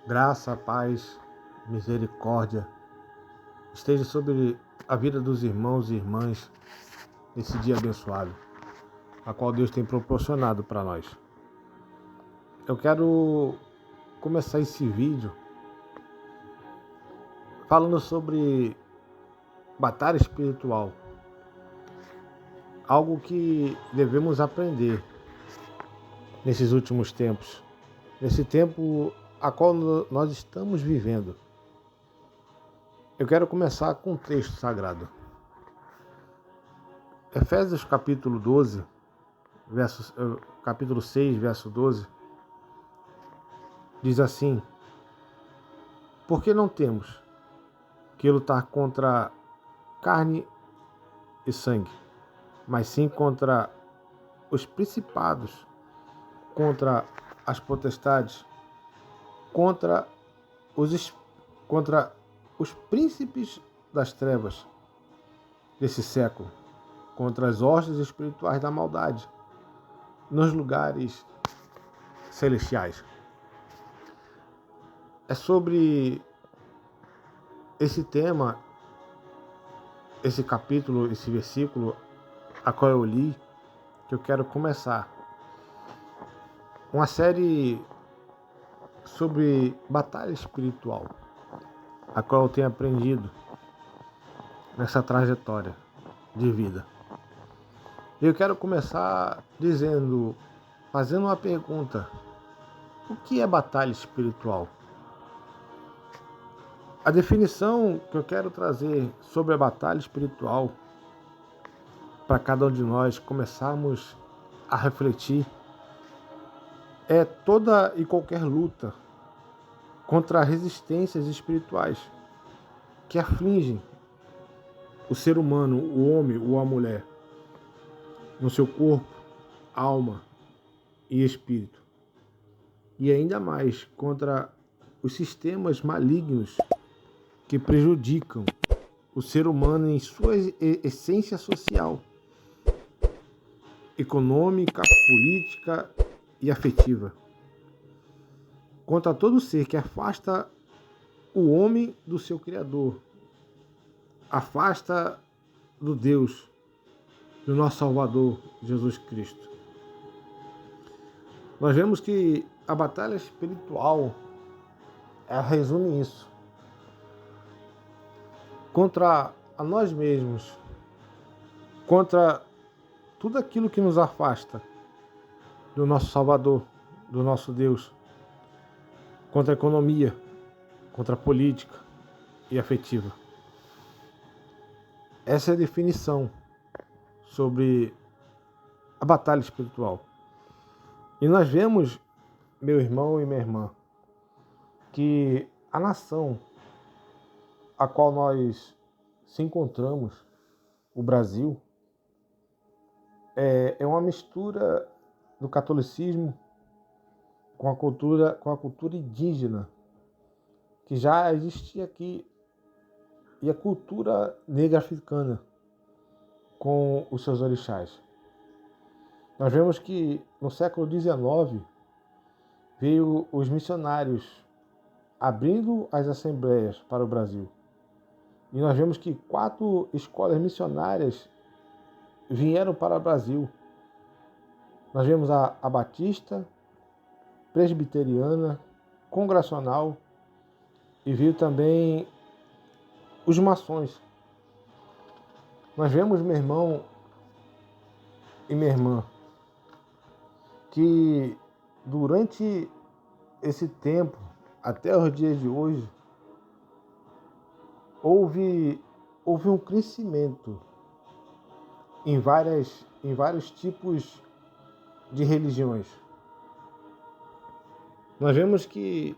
Graça, paz, misericórdia esteja sobre a vida dos irmãos e irmãs nesse dia abençoado, a qual Deus tem proporcionado para nós. Eu quero começar esse vídeo falando sobre batalha espiritual, algo que devemos aprender nesses últimos tempos, nesse tempo a qual nós estamos vivendo. Eu quero começar com um texto sagrado. Efésios capítulo 12, capítulo 6, verso 12, diz assim: porque não temos que lutar contra carne e sangue, mas sim contra os principados, contra as potestades, contra os príncipes das trevas desse século, contra as hostes espirituais da maldade nos lugares celestiais. É sobre esse tema, esse capítulo, esse versículo a qual eu li, que eu quero começar uma série sobre batalha espiritual, a qual eu tenho aprendido nessa trajetória de vida. Eu quero começar fazendo uma pergunta: o que é batalha espiritual? A definição que eu quero trazer sobre a batalha espiritual, para cada um de nós começarmos a refletir, é toda e qualquer luta contra resistências espirituais que afligem o ser humano, o homem ou a mulher, no seu corpo, alma e espírito. E ainda mais contra os sistemas malignos que prejudicam o ser humano em sua essência social, econômica, política e afetiva. Contra todo ser que afasta o homem do seu Criador, afasta do Deus, do nosso Salvador, Jesus Cristo. Nós vemos que a batalha espiritual, ela resume isso. Contra a nós mesmos, contra tudo aquilo que nos afasta do nosso Salvador, do nosso Deus, contra a economia, contra a política e afetiva. Essa é a definição sobre a batalha espiritual. E nós vemos, meu irmão e minha irmã, que a nação a qual nós se encontramos, o Brasil, é uma mistura do catolicismo com a cultura indígena que já existia aqui, e a cultura negra africana com os seus orixás. Nós vemos que no século XIX veio os missionários abrindo as assembleias para o Brasil. E nós vemos que 4 escolas missionárias vieram para o Brasil. Nós vemos a Batista, Presbiteriana, Congregacional, e veio também os maçons. Nós vemos, meu irmão e minha irmã, que durante esse tempo, até os dias de hoje, houve um crescimento em vários tipos de religiões. Nós vemos que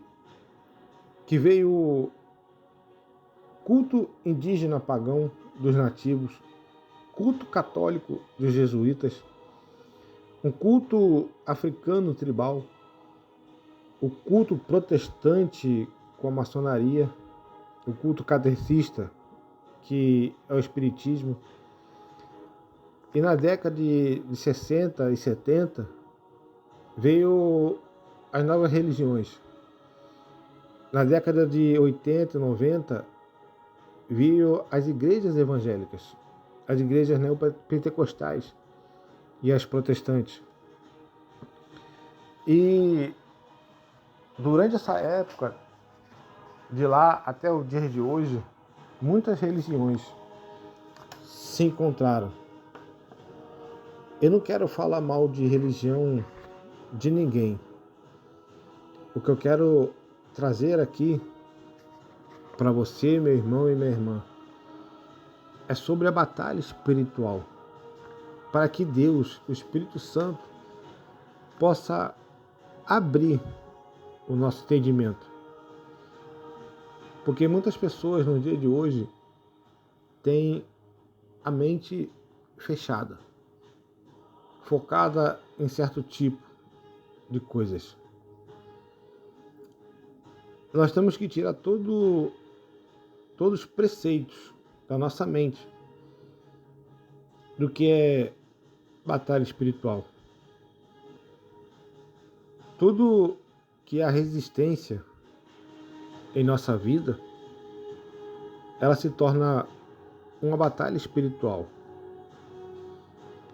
veio culto indígena pagão dos nativos, culto católico dos jesuítas, um culto africano tribal, o culto protestante com a maçonaria, o culto kardecista, que é o espiritismo. E na década de 60 e 70 veio as novas religiões, Na década de 80 e 90, veio as igrejas evangélicas, as igrejas neopentecostais e as protestantes. E durante essa época, de lá até o dia de hoje, muitas religiões se encontraram. Eu não quero falar mal de religião de ninguém. O que eu quero trazer aqui para você, meu irmão e minha irmã, é sobre a batalha espiritual, para que Deus, o Espírito Santo, possa abrir o nosso entendimento. Porque muitas pessoas no dia de hoje têm a mente fechada, focada em certo tipo de coisas. Nós temos que tirar todos os preceitos da nossa mente do que é batalha espiritual. Tudo que é a resistência em nossa vida, ela se torna uma batalha espiritual.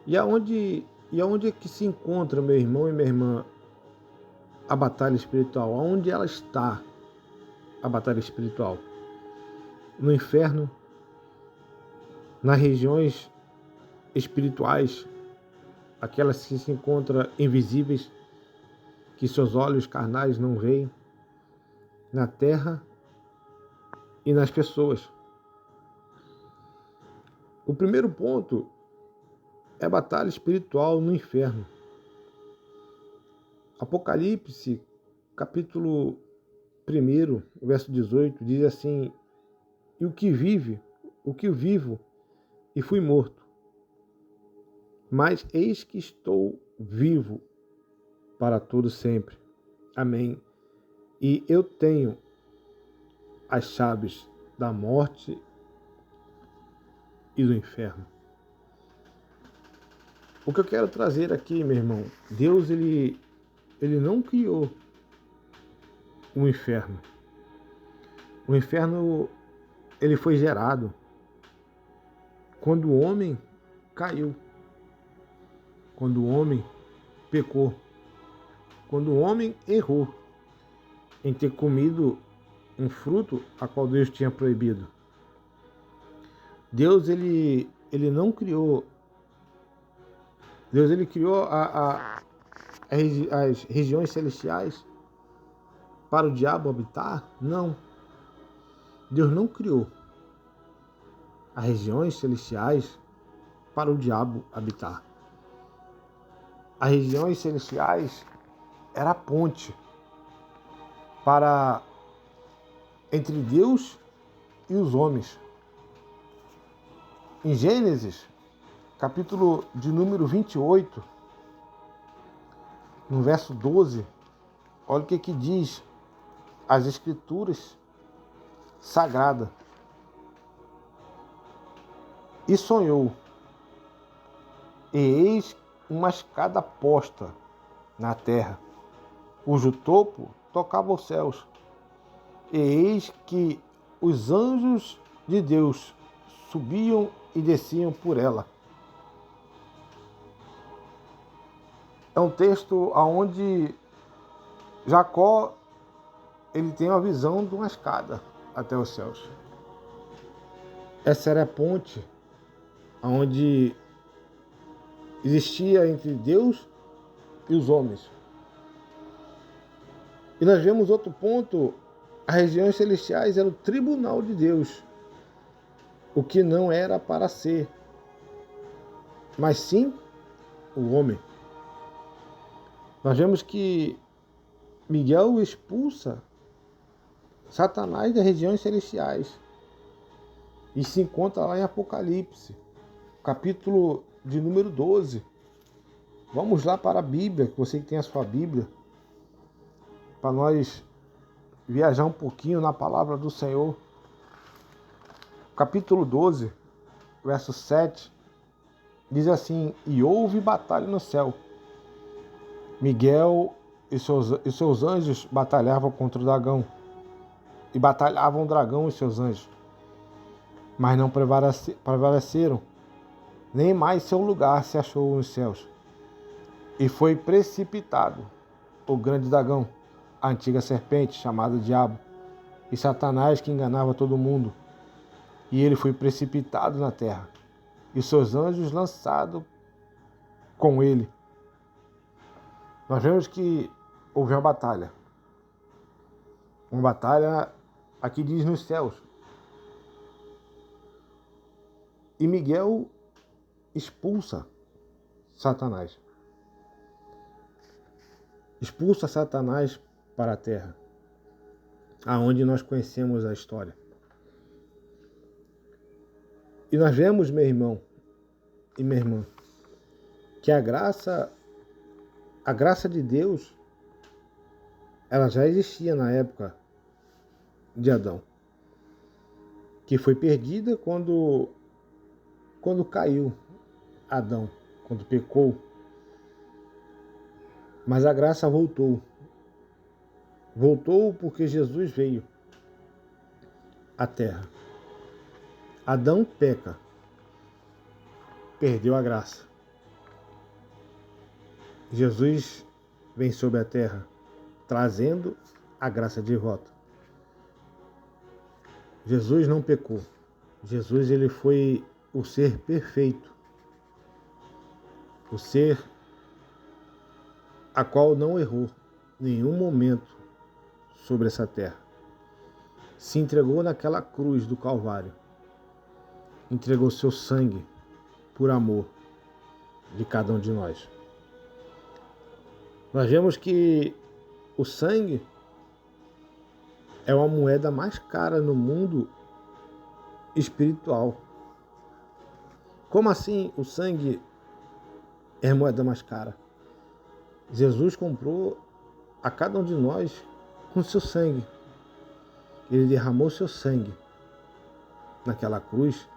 E aonde é que se encontra, meu irmão e minha irmã, a batalha espiritual? Aonde ela está, a batalha espiritual? No inferno, nas regiões espirituais, aquelas que se encontram invisíveis, que seus olhos carnais não veem, na terra e nas pessoas. O primeiro ponto é a batalha espiritual no inferno. Apocalipse, capítulo 1, verso 18, diz assim: e o que vivo e fui morto, mas eis que estou vivo para todo sempre. Amém. E eu tenho as chaves da morte e do inferno. O que eu quero trazer aqui, meu irmão, Deus ele não criou o inferno. O inferno ele foi gerado quando o homem caiu, quando o homem pecou, quando o homem errou em ter comido um fruto a qual Deus tinha proibido. Deus ele não criou. Deus ele criou as regiões celestiais para o diabo habitar? Não. Deus não criou as regiões celestiais para o diabo habitar. As regiões celestiais era a ponte para entre Deus e os homens. Em Gênesis, capítulo de número 28, no verso 12, olha o que diz as Escrituras sagradas. E sonhou, e eis uma escada posta na terra, cujo topo tocava os céus. E eis que os anjos de Deus subiam e desciam por ela. É um texto onde Jacó ele tem uma visão de uma escada até os céus. Essa era a ponte onde existia entre Deus e os homens. E nós vemos outro ponto: as regiões celestiais eram o tribunal de Deus, o que não era para ser, mas sim o homem. Nós vemos que Miguel expulsa Satanás das regiões celestiais e se encontra lá em Apocalipse, capítulo de número 12. Vamos lá para a Bíblia, você que tem a sua Bíblia, para nós viajar um pouquinho na palavra do Senhor. Capítulo 12, verso 7, diz assim: e houve batalha no céu. Miguel e seus anjos batalhavam contra o dragão. e batalhavam o dragão e seus anjos, mas não prevaleceram, nem mais seu lugar se achou nos céus. E foi precipitado o grande dragão, a antiga serpente, chamada Diabo, e Satanás, que enganava todo mundo. E ele foi precipitado na terra, e seus anjos lançados com ele. Nós vemos que houve uma batalha. Uma batalha, aqui diz, nos céus. E Miguel expulsa Satanás. Expulsa Satanás para a terra, aonde nós conhecemos a história. E nós vemos, meu irmão e minha irmã, que a graça de Deus, ela já existia na época de Adão, que foi perdida quando caiu Adão, quando pecou. Mas a graça voltou. Voltou porque Jesus veio à terra. Adão peca, perdeu a graça. Jesus vem sobre a terra, trazendo a graça de volta. Jesus não pecou. Jesus, ele foi o ser perfeito. O ser a qual não errou em nenhum momento sobre essa terra. Se entregou naquela cruz do Calvário. Entregou seu sangue por amor de cada um de nós. Nós vemos que o sangue é uma moeda mais cara no mundo espiritual. Como assim o sangue é a moeda mais cara? Jesus comprou a cada um de nós com seu sangue. Ele derramou seu sangue naquela cruz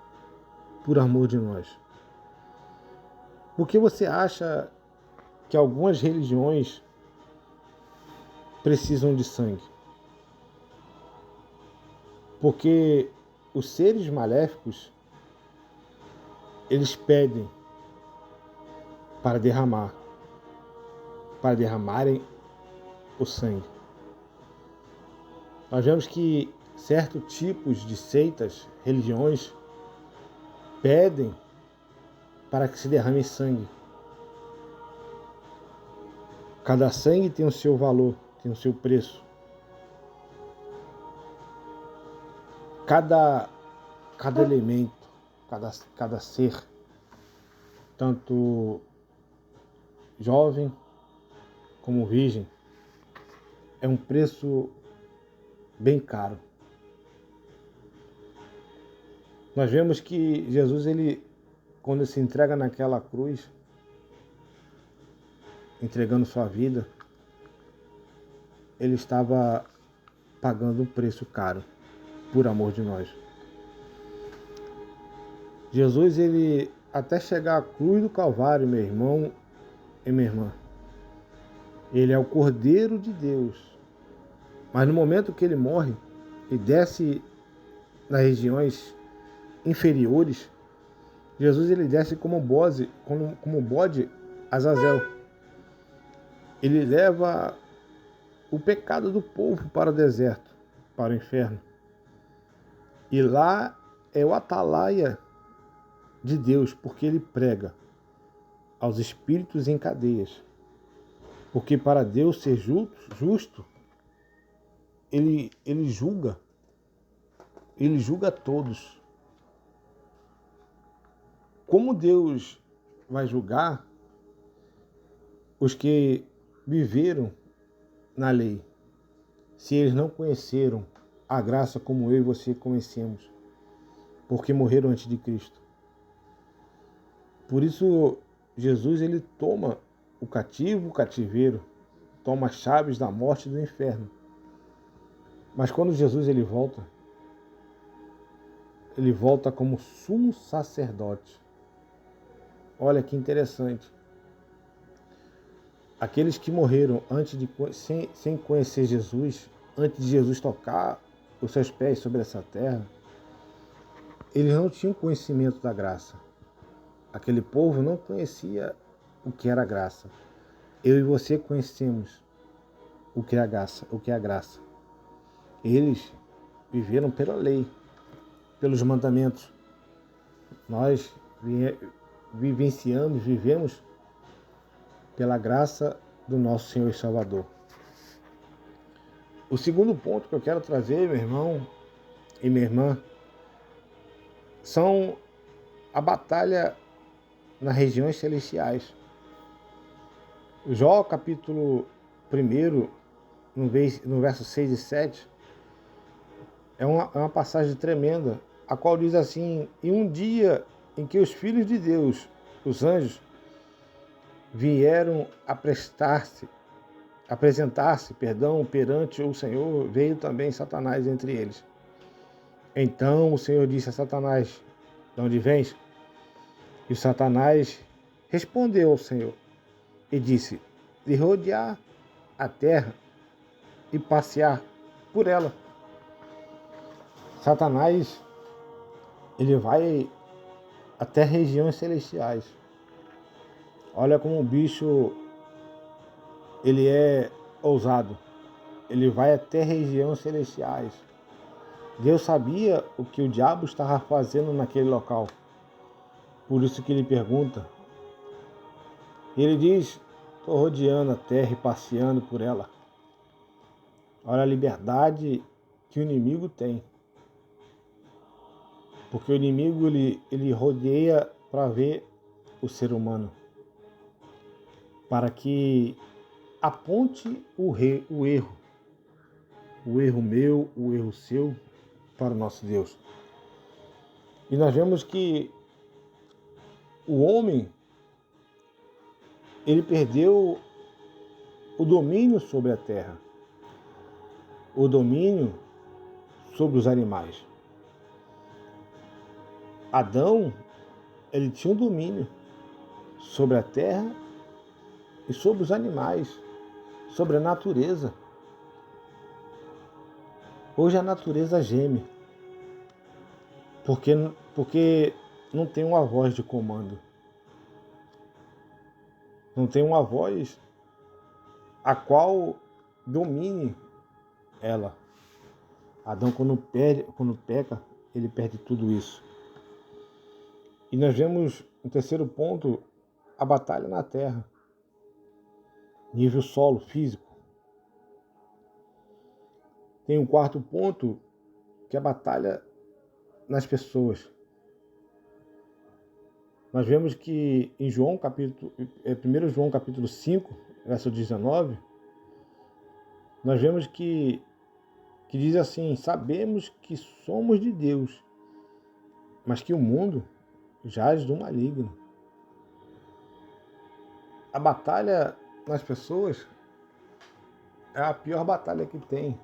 por amor de nós. Por que você acha que algumas religiões precisam de sangue? Porque os seres maléficos, eles pedem para derramarem o sangue. Nós vemos que certos tipos de seitas, religiões, pedem para que se derrame sangue. Cada sangue tem o seu valor, tem o seu preço. Cada elemento, cada ser, tanto jovem como virgem, é um preço bem caro. Nós vemos que Jesus, ele, quando se entrega naquela cruz, entregando sua vida, ele estava pagando um preço caro por amor de nós. Jesus, ele, até chegar à cruz do Calvário, meu irmão e minha irmã, ele é o Cordeiro de Deus. Mas no momento que ele morre e desce nas regiões inferiores, Jesus, ele desce como bode Azazel. Ele leva o pecado do povo para o deserto, para o inferno. E lá é o atalaia de Deus, porque ele prega aos espíritos em cadeias. Porque para Deus ser justo, ele julga todos. Como Deus vai julgar os que viveram na lei, se eles não conheceram a graça como eu e você conhecemos, porque morreram antes de Cristo? Por isso, Jesus, ele toma o cativeiro, toma as chaves da morte e do inferno. Mas quando Jesus ele volta como sumo sacerdote. Olha que interessante. Aqueles que morreram sem conhecer Jesus, antes de Jesus tocar os seus pés sobre essa terra, eles não tinham conhecimento da graça. Aquele povo não conhecia o que era graça. Eu e você conhecemos o que é a graça, Eles viveram pela lei, pelos mandamentos. Nós vivemos pela graça do nosso Senhor e Salvador. O segundo ponto que eu quero trazer, meu irmão e minha irmã, são a batalha nas regiões celestiais. Jó, capítulo 1, no verso 6 e 7, é uma passagem tremenda, a qual diz assim: em um dia em que os filhos de Deus, os anjos, vieram apresentar-se perante o Senhor, veio também Satanás entre eles. Então o Senhor disse a Satanás: de onde vens? E Satanás respondeu ao Senhor e disse: de rodear a terra e passear por ela. Satanás, ele vai até regiões celestiais. Olha como o bicho, ele é ousado. Ele vai até regiões celestiais. Deus sabia o que o diabo estava fazendo naquele local. Por isso que ele pergunta. Ele diz: estou rodeando a terra e passeando por ela. Olha a liberdade que o inimigo tem. Porque o inimigo, ele rodeia para ver o ser humano. Para que aponte o erro. O erro meu, o erro seu, para o nosso Deus. E nós vemos que o homem, ele perdeu o domínio sobre a terra, o domínio sobre os animais. Adão, ele tinha um domínio sobre a terra e sobre os animais, sobre a natureza. Hoje a natureza geme, porque não tem uma voz de comando. Não tem uma voz a qual domine ela. Adão, quando peca, ele perde tudo isso. E nós vemos, no terceiro ponto, a batalha na terra. Nível solo, físico. Tem um quarto ponto, que é a batalha nas pessoas. Nós vemos que em 1 João capítulo 5, verso 19, nós vemos que diz assim: sabemos que somos de Deus, mas que o mundo jaz do maligno. A batalha nas pessoas é a pior batalha que tem,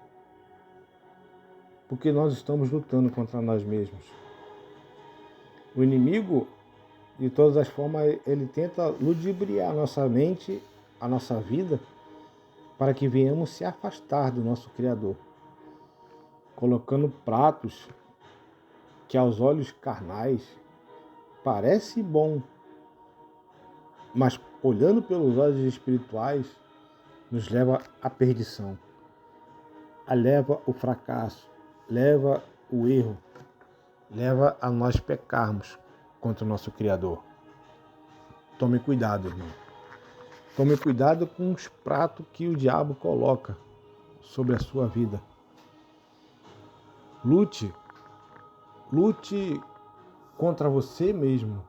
porque nós estamos lutando contra nós mesmos. O inimigo, de todas as formas, ele tenta ludibriar a nossa mente, a nossa vida, para que venhamos se afastar do nosso Criador, colocando pratos que aos olhos carnais parece bom, mas olhando pelos olhos espirituais, nos leva à perdição, leva o fracasso, leva o erro, leva a nós pecarmos contra o nosso Criador. Tome cuidado, irmão. Tome cuidado com os pratos que o diabo coloca sobre a sua vida. Lute contra você mesmo.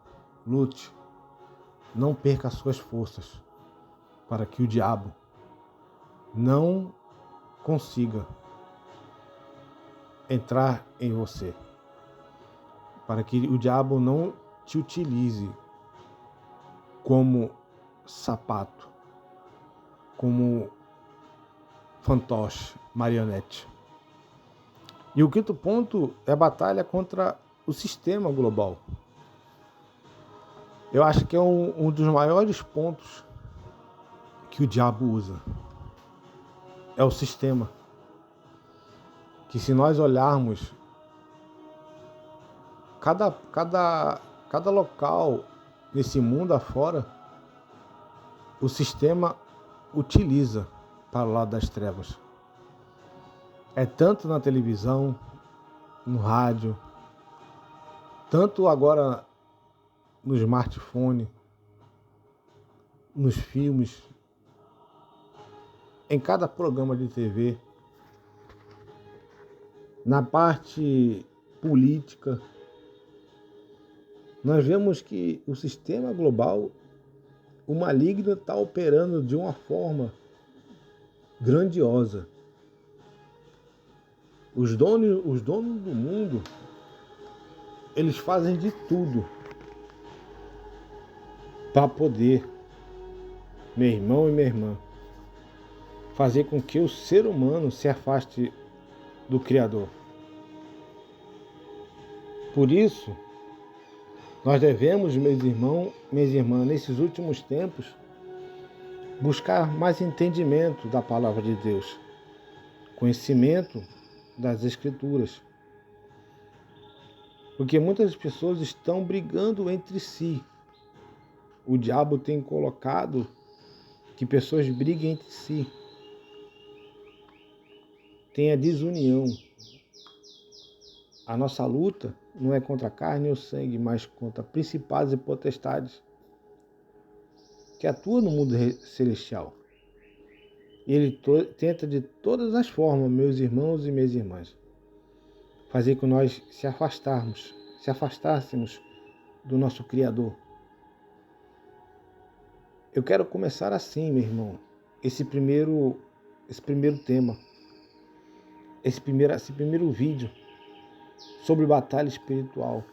Lute. Não perca as suas forças para que o diabo não consiga entrar em você. Para que o diabo não te utilize como sapato, como fantoche, marionete. E o quinto ponto é a batalha contra o sistema global. Eu acho que é um dos maiores pontos que o diabo usa. É o sistema. que se nós olharmos cada local nesse mundo afora, o sistema utiliza para o lado das trevas. É tanto na televisão, no rádio, tanto agora no smartphone, nos filmes, em cada programa de TV, na parte política. Nós vemos que o sistema global, o maligno está operando de uma forma grandiosa. Os donos do mundo, eles fazem de tudo para poder, meu irmão e minha irmã, fazer com que o ser humano se afaste do Criador. Por isso, nós devemos, meus irmãos, minhas irmãs, nesses últimos tempos, buscar mais entendimento da palavra de Deus, conhecimento das Escrituras. Porque muitas pessoas estão brigando entre si. O diabo tem colocado que pessoas briguem entre si. Tem a desunião. A nossa luta não é contra a carne ou sangue, mas contra principados e potestades que atuam no mundo celestial. E ele tenta de todas as formas, meus irmãos e minhas irmãs, fazer com que nós se afastássemos do nosso Criador. Eu quero começar assim, meu irmão, esse primeiro tema, esse primeiro vídeo sobre batalha espiritual,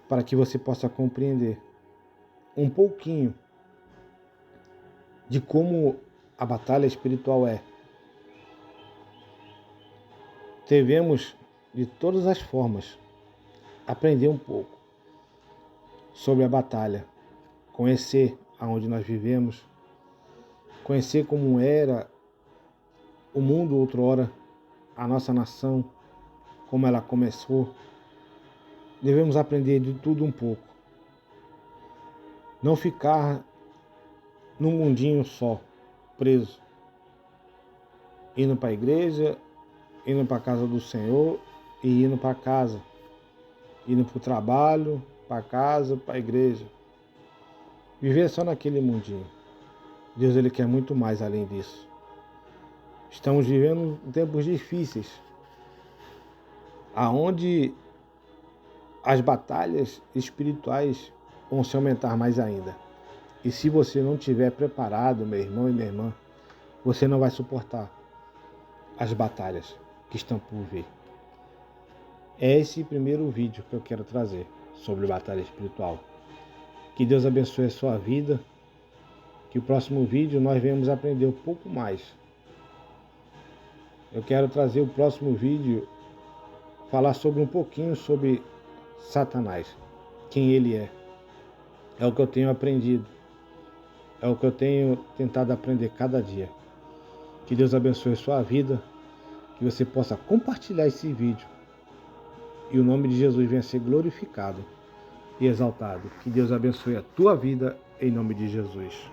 para que você possa compreender um pouquinho de como a batalha espiritual é. Devemos, de todas as formas, aprender um pouco sobre a batalha, conhecer aonde nós vivemos, conhecer como era o mundo outrora, a nossa nação, como ela começou. Devemos aprender de tudo um pouco. Não ficar num mundinho só, preso. Indo para a igreja, indo para a casa do Senhor e indo para casa. Indo para o trabalho, para casa, para a igreja. Viver só naquele mundinho. Deus, ele quer muito mais além disso. Estamos vivendo tempos difíceis, aonde as batalhas espirituais vão se aumentar mais ainda. E se você não estiver preparado, meu irmão e minha irmã, você não vai suportar as batalhas que estão por vir. É esse primeiro vídeo que eu quero trazer sobre batalha espiritual. Que Deus abençoe a sua vida. Que o próximo vídeo nós venhamos aprender um pouco mais. Eu quero trazer o próximo vídeo, falar sobre um pouquinho sobre Satanás, quem ele é. É o que eu tenho aprendido. É o que eu tenho tentado aprender cada dia. Que Deus abençoe a sua vida. Que você possa compartilhar esse vídeo. E o nome de Jesus venha ser glorificado e exaltado. Que Deus abençoe a tua vida em nome de Jesus.